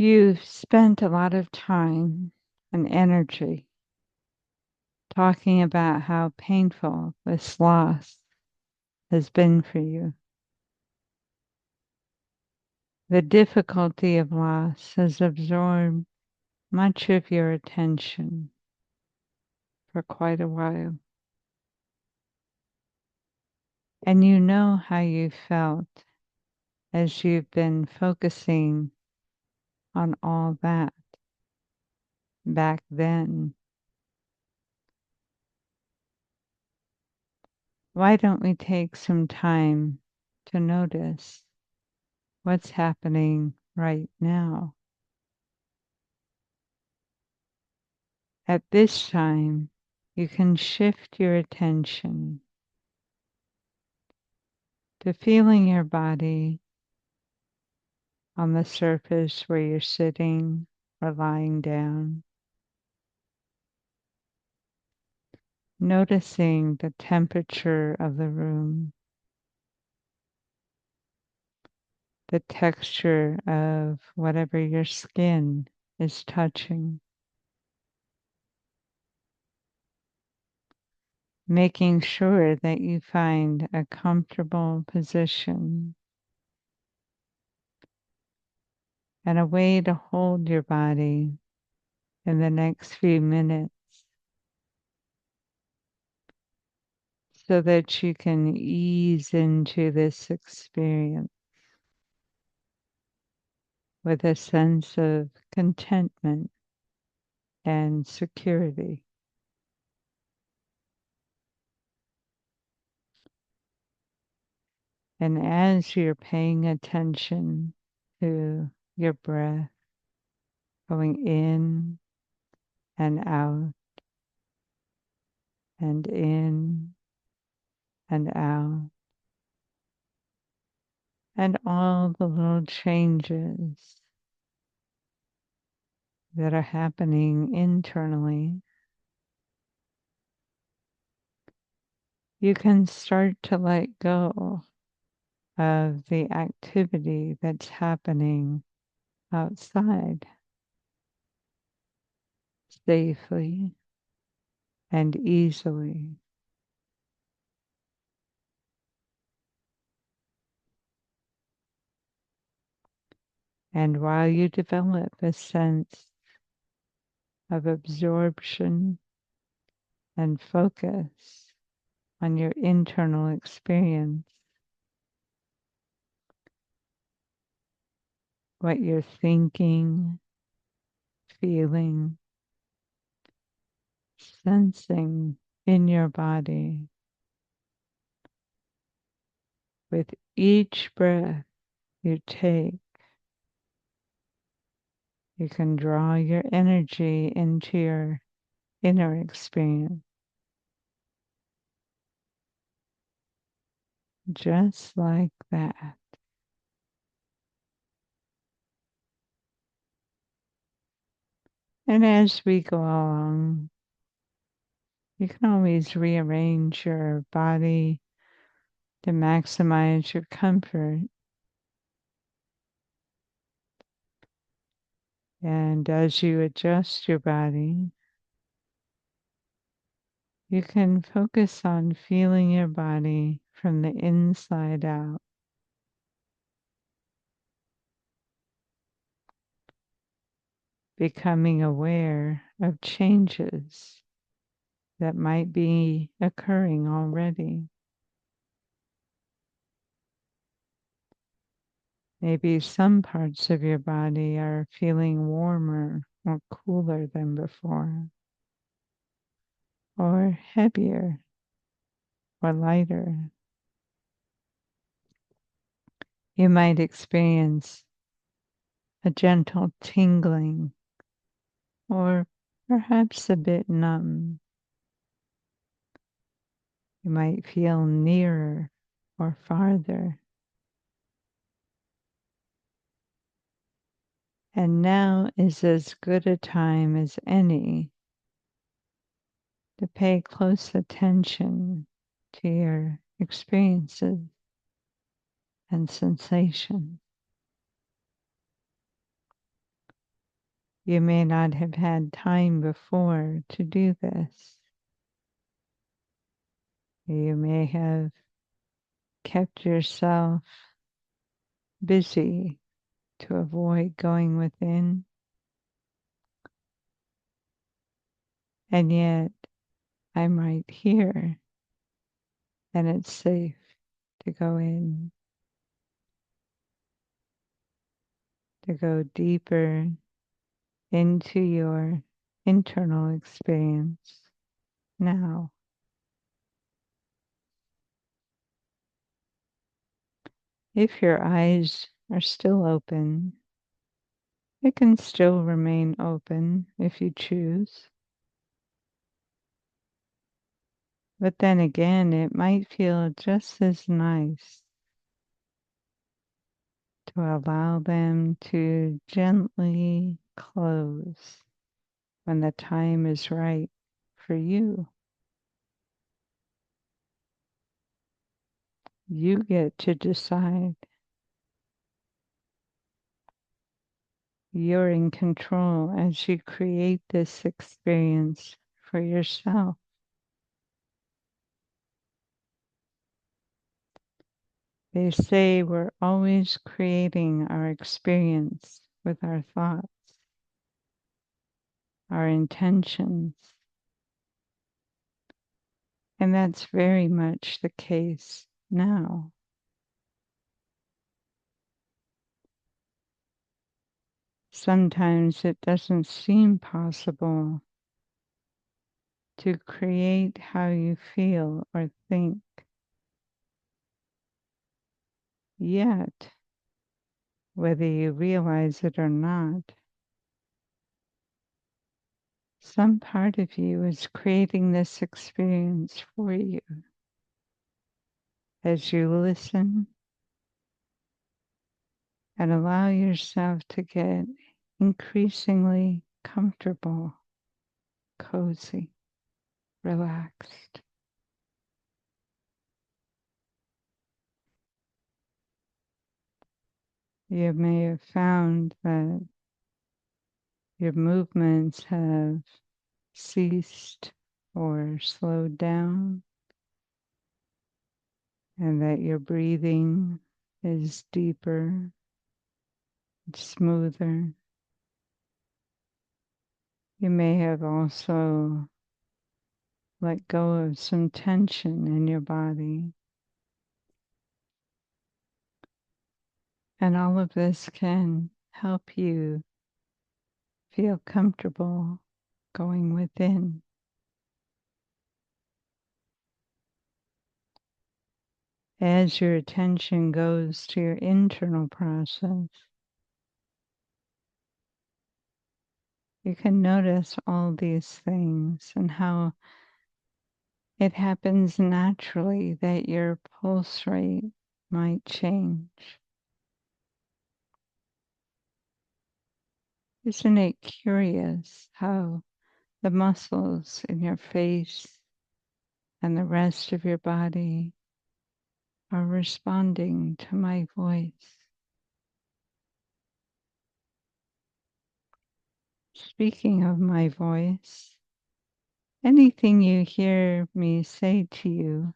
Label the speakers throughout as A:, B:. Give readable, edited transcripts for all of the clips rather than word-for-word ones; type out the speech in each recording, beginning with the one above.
A: You've spent a lot of time and energy talking about how painful this loss has been for you. The difficulty of loss has absorbed much of your attention for quite a while. And you know how you felt as you've been focusing on all that back then. Why don't we take some time to notice what's happening right now? At this time, you can shift your attention to feeling your body on the surface where you're sitting or lying down, noticing the temperature of the room, the texture of whatever your skin is touching, making sure that you find a comfortable position and a way to hold your body in the next few minutes so that you can ease into this experience with a sense of contentment and security. And as you're paying attention to your breath going in and out and in and out, and all the little changes that are happening internally, you can start to let go of the activity that's happening outside safely and easily. And while you develop a sense of absorption and focus on your internal experience, what you're thinking, feeling, sensing in your body, with each breath you take, you can draw your energy into your inner experience, just like that. And as we go along, you can always rearrange your body to maximize your comfort. And as you adjust your body, you can focus on feeling your body from the inside out, becoming aware of changes that might be occurring already. Maybe some parts of your body are feeling warmer or cooler than before, or heavier or lighter. You might experience a gentle tingling or perhaps a bit numb. You might feel nearer or farther. And now is as good a time as any to pay close attention to your experiences and sensations. You may not have had time before to do this. You may have kept yourself busy to avoid going within, and yet I'm right here and it's safe to go in, to go deeper into your internal experience now. If your eyes are still open, it can still remain open if you choose. But then again, it might feel just as nice to allow them to gently close when the time is right for you. You get to decide. You're in control as you create this experience for yourself. They say we're always creating our experience with our thoughts, our intentions. And that's very much the case now. Sometimes it doesn't seem possible to create how you feel or think. Yet, whether you realize it or not, some part of you is creating this experience for you as you listen and allow yourself to get increasingly comfortable, cozy, relaxed. You may have found that your movements have ceased or slowed down, and that your breathing is deeper, smoother. You may have also let go of some tension in your body. And all of this can help you feel comfortable going within. As your attention goes to your internal process, you can notice all these things and how it happens naturally that your pulse rate might change. Isn't it curious how the muscles in your face and the rest of your body are responding to my voice? Speaking of my voice, anything you hear me say to you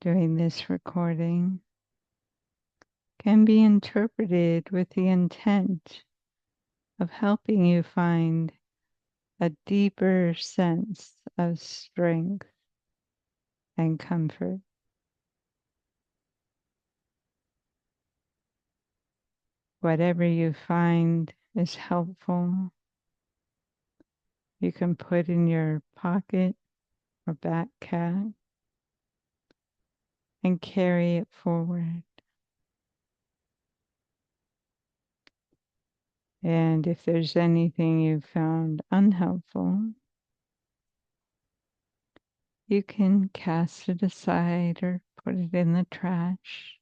A: during this recording can be interpreted with the intent of helping you find a deeper sense of strength and comfort. Whatever you find is helpful, you can put in your pocket or backpack and carry it forward. And if there's anything you found unhelpful, you can cast it aside or put it in the trash.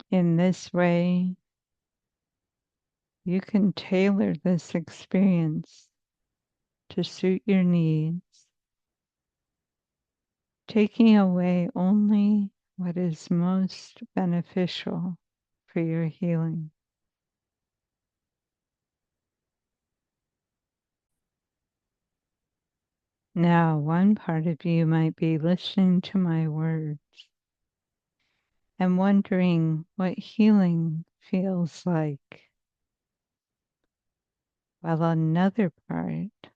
A: In this way, you can tailor this experience to suit your needs, taking away only what is most beneficial for your healing. Now, one part of you might be listening to my words and wondering what healing feels like, while another part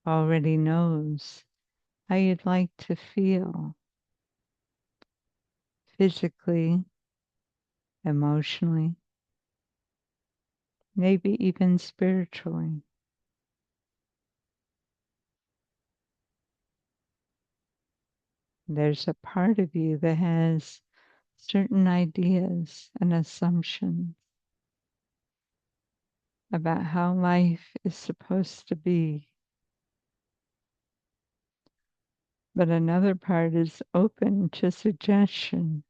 A: already knows how you'd like to feel physically, emotionally, maybe even spiritually. There's a part of you that has certain ideas and assumptions about how life is supposed to be. But another part is open to suggestion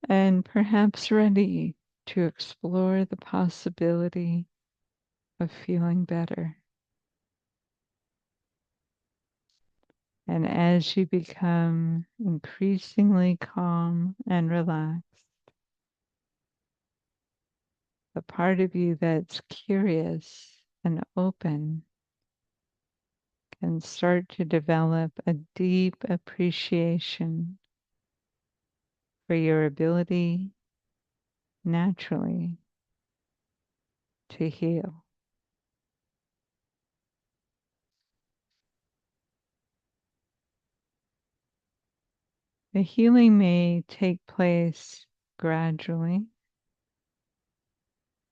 A: and perhaps ready to explore the possibility of feeling better. And as you become increasingly calm and relaxed, the part of you that's curious and open can start to develop a deep appreciation for your ability naturally to heal. The healing may take place gradually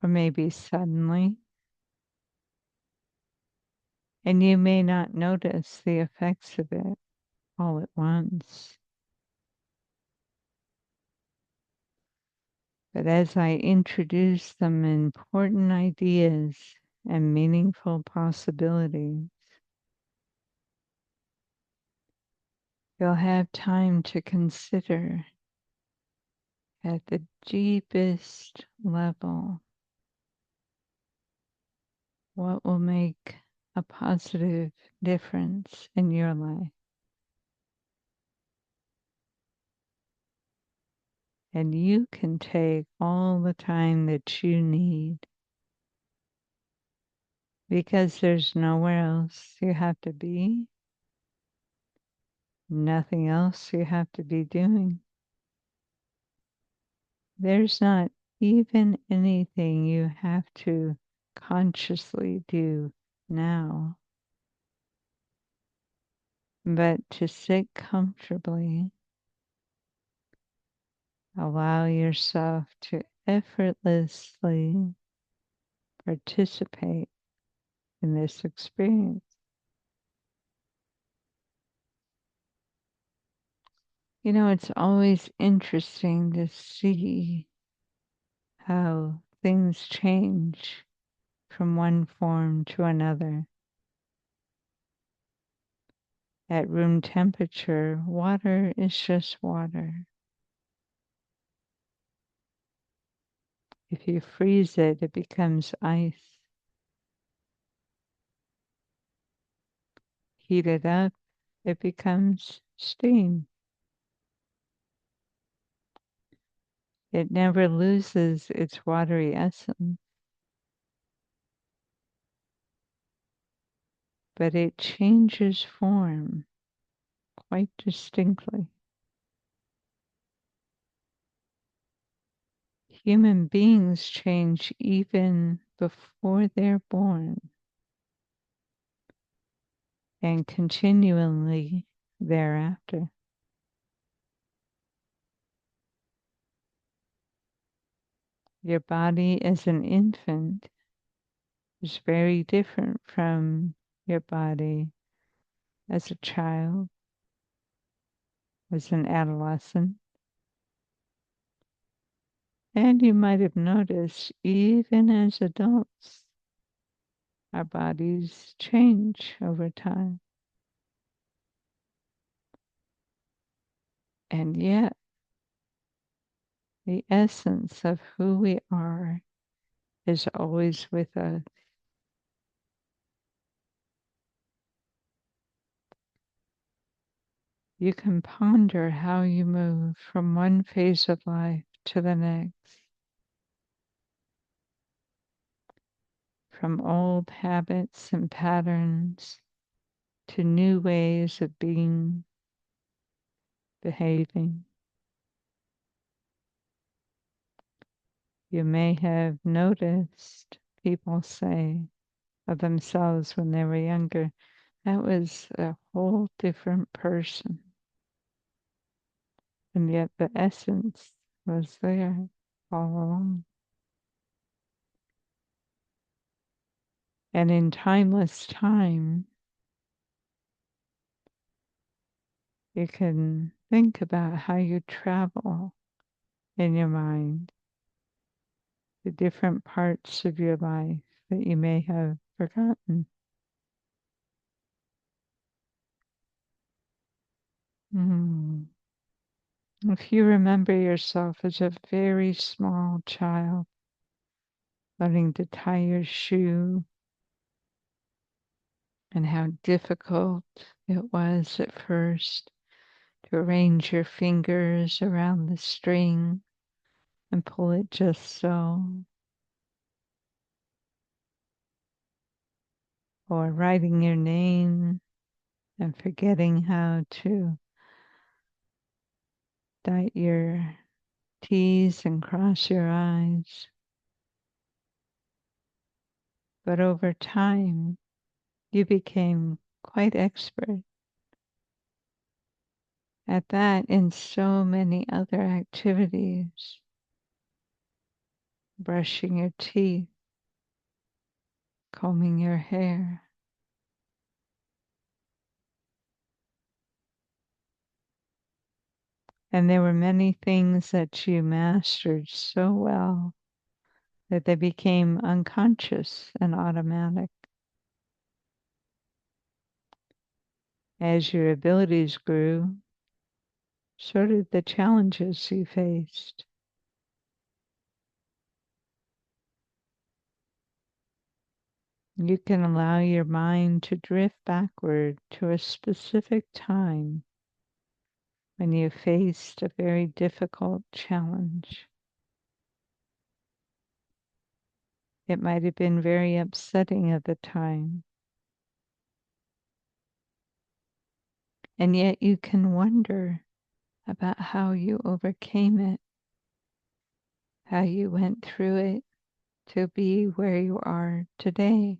A: or maybe suddenly, and you may not notice the effects of it all at once. But as I introduce some important ideas and meaningful possibilities, you'll have time to consider at the deepest level what will make a positive difference in your life. And you can take all the time that you need because there's nowhere else you have to be, nothing else you have to be doing. There's not even anything you have to consciously do now, but to sit comfortably, allow yourself to effortlessly participate in this experience. You know, it's always interesting to see how things change from one form to another. At room temperature, water is just water. If you freeze it, it becomes ice. Heat it up, it becomes steam. It never loses its watery essence, but it changes form quite distinctly. Human beings change even before they're born and continually thereafter. Your body as an infant is very different from your body as a child, as an adolescent. And you might have noticed, even as adults, our bodies change over time. And yet, the essence of who we are is always with us. You can ponder how you move from one phase of life to the next, from old habits and patterns to new ways of being, behaving. You may have noticed people say of themselves when they were younger, that was a whole different person. And yet the essence was there all along. And in timeless time, you can think about how you travel in your mind, the different parts of your life that you may have forgotten. Mm. If you remember yourself as a very small child, learning to tie your shoe, and how difficult it was at first to arrange your fingers around the string and pull it just so, or writing your name and forgetting how to dot your T's and cross your I's. But over time, you became quite expert at that in so many other activities. Brushing your teeth, combing your hair. And there were many things that you mastered so well that they became unconscious and automatic. As your abilities grew, so did the challenges you faced. You can allow your mind to drift backward to a specific time when you faced a very difficult challenge. It might have been very upsetting at the time. And yet you can wonder about how you overcame it, how you went through it to be where you are today.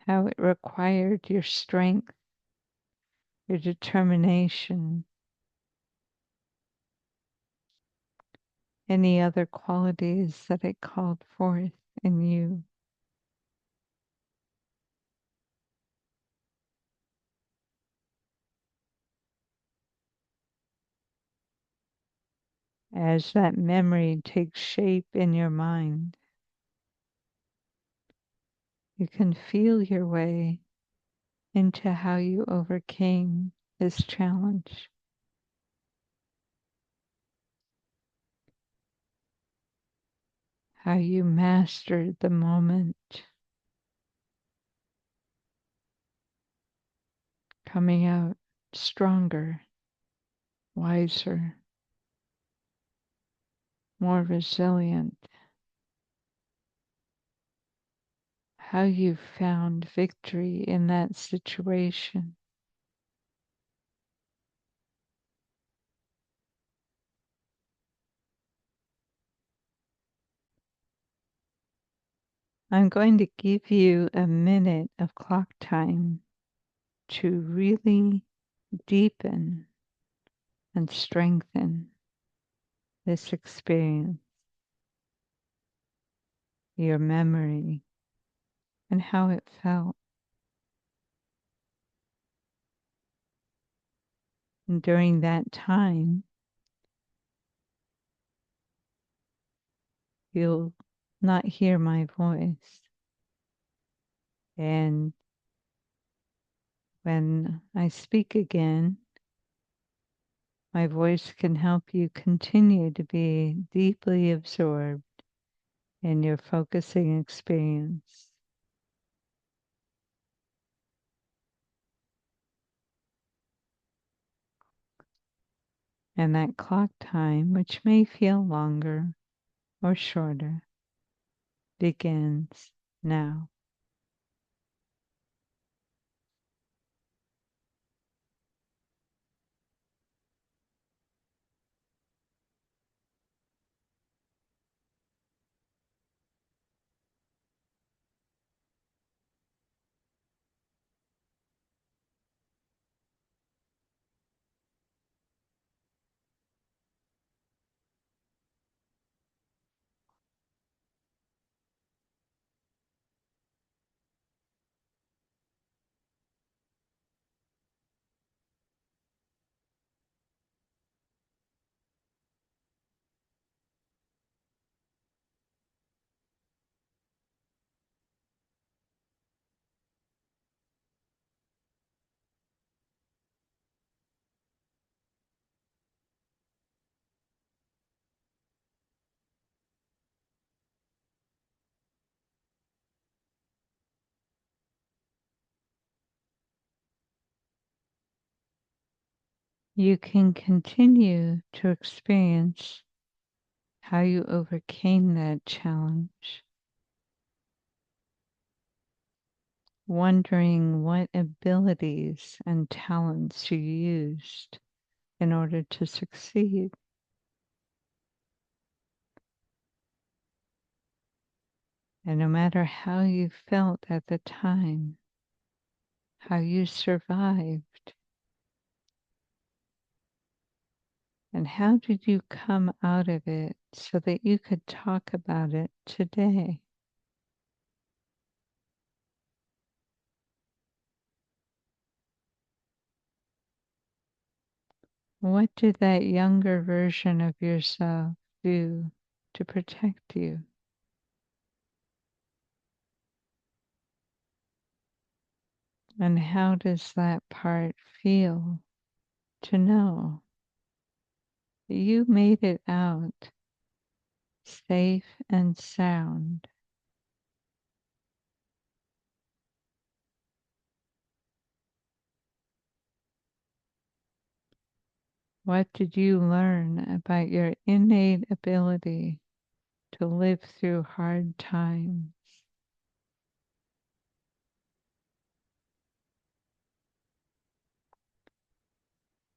A: How it required your strength, your determination, any other qualities that it called forth in you. As that memory takes shape in your mind, you can feel your way into how you overcame this challenge. How you mastered the moment, coming out stronger, wiser, more resilient. How you found victory in that situation. I'm going to give you a minute of clock time to really deepen and strengthen this experience, your memory, and how it felt. And during that time, you'll not hear my voice. And when I speak again, my voice can help you continue to be deeply absorbed in your focusing experience. And that clock time, which may feel longer or shorter, begins now. You can continue to experience how you overcame that challenge, wondering what abilities and talents you used in order to succeed. And no matter how you felt at the time, how you survived, and how did you come out of it so that you could talk about it today? What did that younger version of yourself do to protect you? And how does that part feel to know that you made it out safe and sound? What did you learn about your innate ability to live through hard times?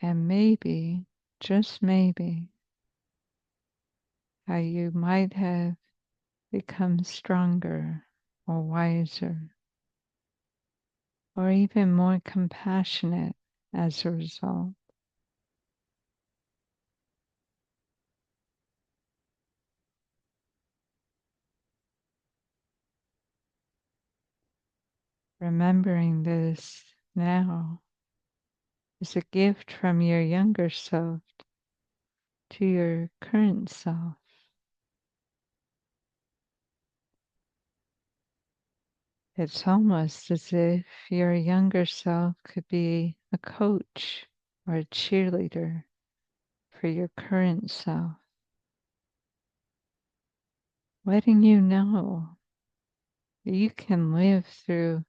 A: And maybe, just maybe, how you might have become stronger or wiser or even more compassionate as a result. Remembering this now is a gift from your younger self to your current self. It's almost as if your younger self could be a coach or a cheerleader for your current self, letting you know that you can live through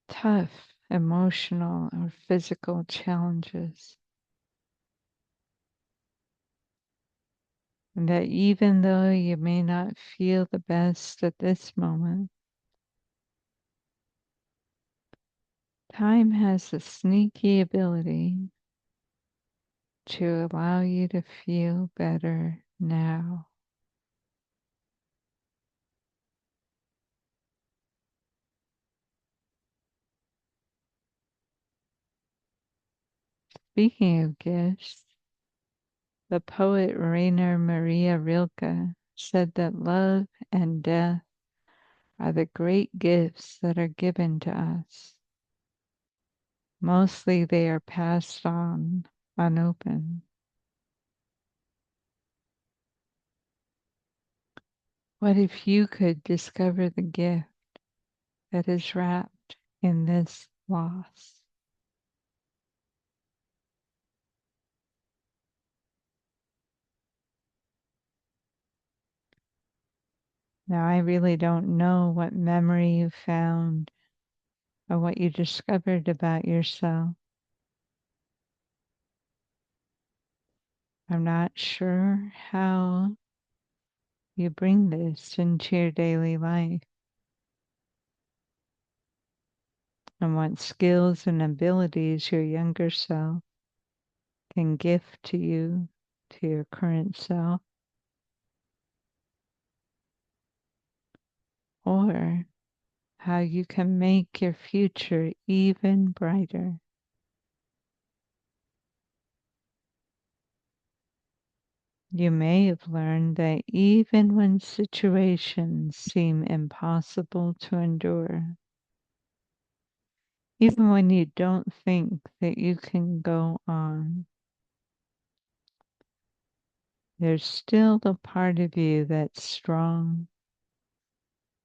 A: tough emotional or physical challenges. And that even though you may not feel the best at this moment, time has a sneaky ability to allow you to feel better now. Speaking of gifts, the poet Rainer Maria Rilke said that love and death are the great gifts that are given to us. Mostly they are passed on unopened. What if you could discover the gift that is wrapped in this loss? Now, I really don't know what memory you found or what you discovered about yourself. I'm not sure how you bring this into your daily life and what skills and abilities your younger self can gift to you, to your current self, or how you can make your future even brighter. You may have learned that even when situations seem impossible to endure, even when you don't think that you can go on, there's still the part of you that's strong,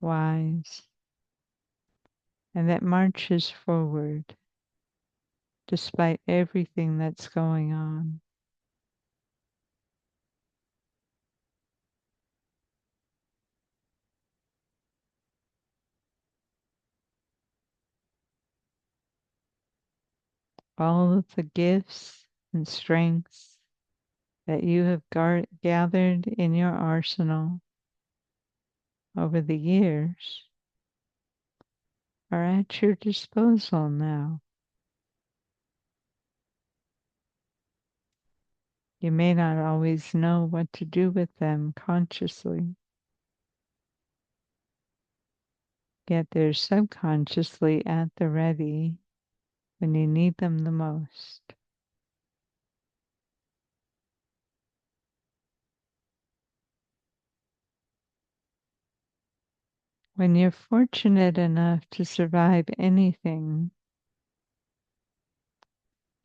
A: wise, and that marches forward despite everything that's going on. All of the gifts and strengths that you have gathered in your arsenal over the years are at your disposal now. You may not always know what to do with them consciously, yet they're subconsciously at the ready when you need them the most. When you're fortunate enough to survive anything,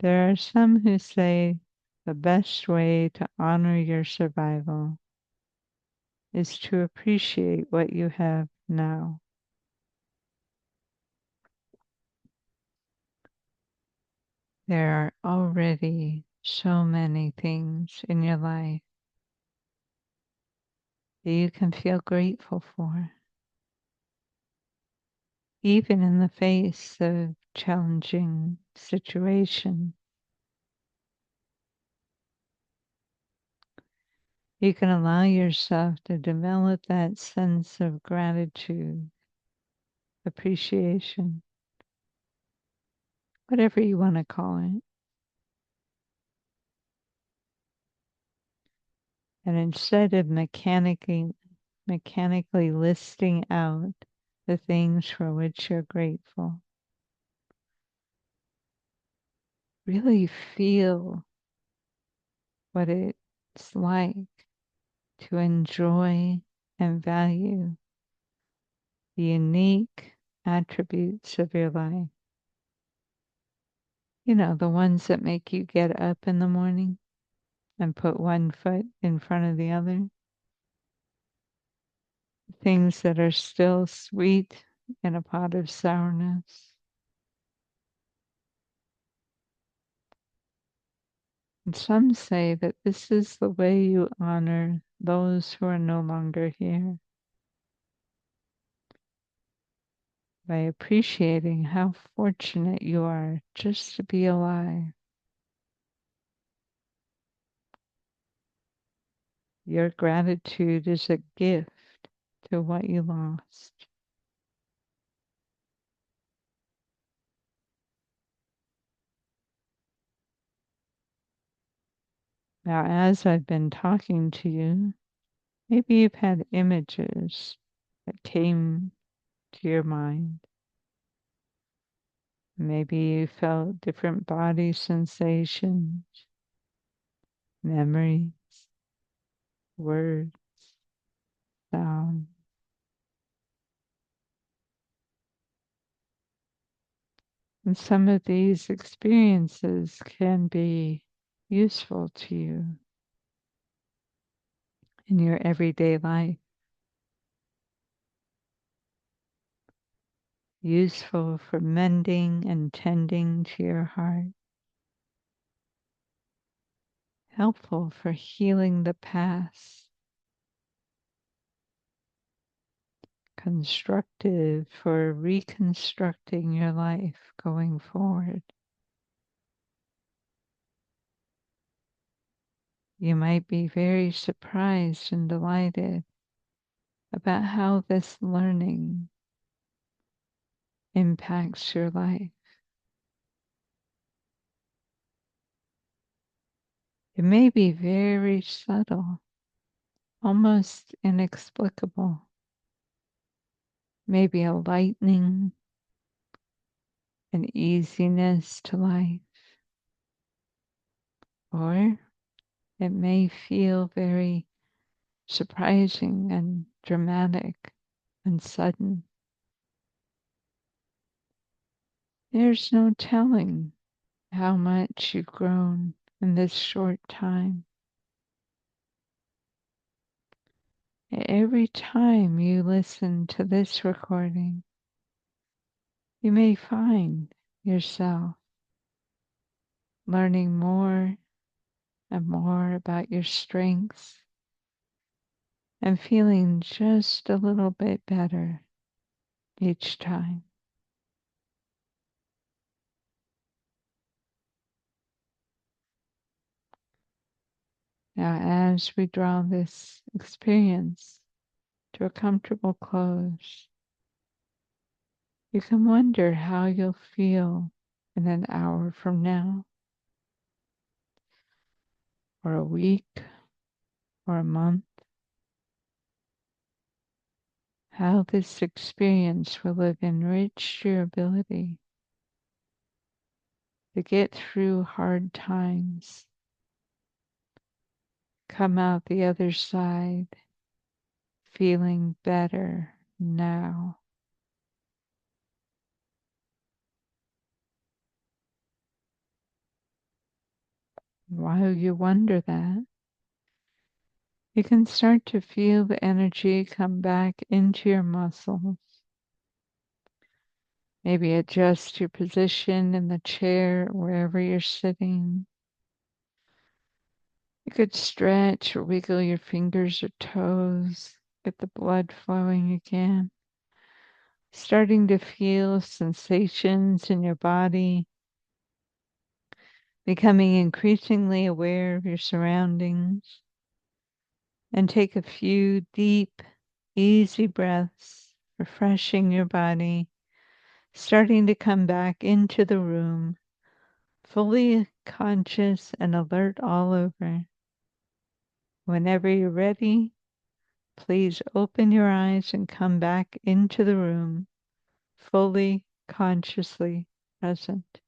A: there are some who say the best way to honor your survival is to appreciate what you have now. There are already so many things in your life that you can feel grateful for, even in the face of challenging situations. You can allow yourself to develop that sense of gratitude, appreciation, whatever you want to call it. And instead of mechanically listing out the things for which you're grateful, really feel what it's like to enjoy and value the unique attributes of your life. You know, the ones that make you get up in the morning and put one foot in front of the other. Things that are still sweet in a pot of sourness. And some say that this is the way you honor those who are no longer here, by appreciating how fortunate you are just to be alive. Your gratitude is a gift to what you lost. Now, as I've been talking to you, maybe you've had images that came to your mind. Maybe you felt different body sensations, memories, words, sound. And some of these experiences can be useful to you in your everyday life, useful for mending and tending to your heart, helpful for healing the past, constructive for reconstructing your life going forward. You might be very surprised and delighted about how this learning impacts your life. It may be very subtle, almost inexplicable, maybe a lightning, an easiness to life, or it may feel very surprising and dramatic and sudden. There's no telling how much you've grown in this short time. Every time you listen to this recording, you may find yourself learning more and more about your strengths and feeling just a little bit better each time. Now, as we draw this experience to a comfortable close, you can wonder how you'll feel in an hour from now, or a week, or a month. How this experience will have enriched your ability to get through hard times, come out the other side feeling better now. While you wonder that, you can start to feel the energy come back into your muscles. Maybe adjust your position in the chair, wherever you're sitting. You could stretch or wiggle your fingers or toes, get the blood flowing again. Starting to feel sensations in your body, becoming increasingly aware of your surroundings. And take a few deep, easy breaths, refreshing your body, starting to come back into the room, fully conscious and alert all over. Whenever you're ready, please open your eyes and come back into the room, fully consciously present.